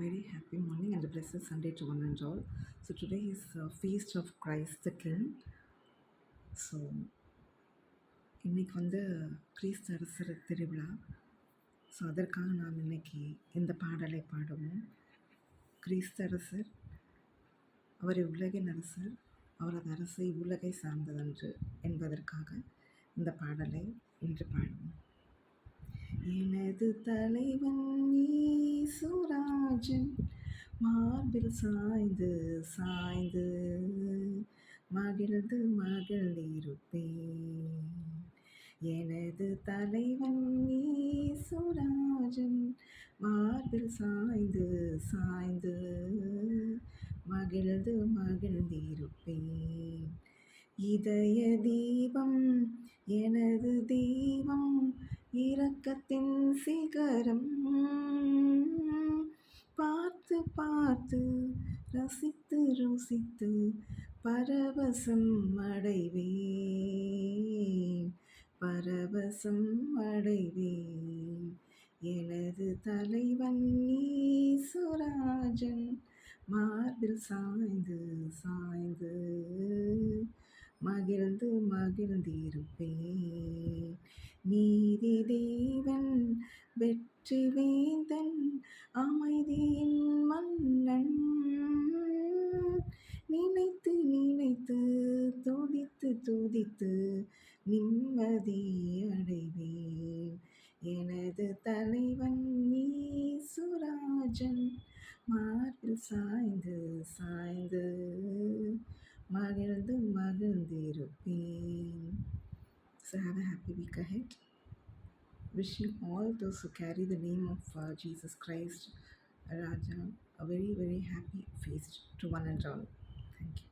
very happy morning and a blessed Sunday to one and all. So today is the feast of Christ the King. So இன்னைக்கு கிறிஸ்து அரசர் திருவிழா. So அதற்காக நாம் இன்னைக்கு இந்த பாடலை பாடுவோம். கிறிஸ்து அரசர், அவரை உலகின் அரசர், அவரது அரசை உலகை சார்ந்ததன்று என்பதற்காக இந்த பாடலை இன்று பாடுவோம். எனது தலைவன் ஈசுராஜன் மார்பில் சாய்ந்து சாய்ந்து மகிழ்ந்து மகிழ்ந்திருப்பேன். எனது தலைவன் ஈசுராஜன் மார்பில் சாய்ந்து சாய்ந்து மகிழ்ந்து மகிழ்ந்திருப்பேன். இதய தீபம் எனது தெய்வம், இரக்கத்தின் சிகரம் பார்த்து பார்த்து ரசித்து ருசித்து பரவசம் அடைவேன், பரவசம் அடைவேன். எனது தலைவன் ஈசுராஜன் மார்பில் சாய்ந்து சாய்ந்து மகிழ்ந்து மகிழ்ந்திருப்பேன். நீதி தேவன், வெற்றி வேந்தன், அமைதியின் மன்னன், நினைத்து நினைத்து துதித்து துதித்து நிம்மதி அடைவேன். எனது தலைவன் ஈசுராஜன் மார்பில் சாய்ந்து சாய்ந்து மகிழ்ந்து மகிழ்ந்திருப்பேன். So have a happy week ahead. Wishing all those who carry the name of Jesus Christ, Raja, a very, very happy feast to one and all. Thank you.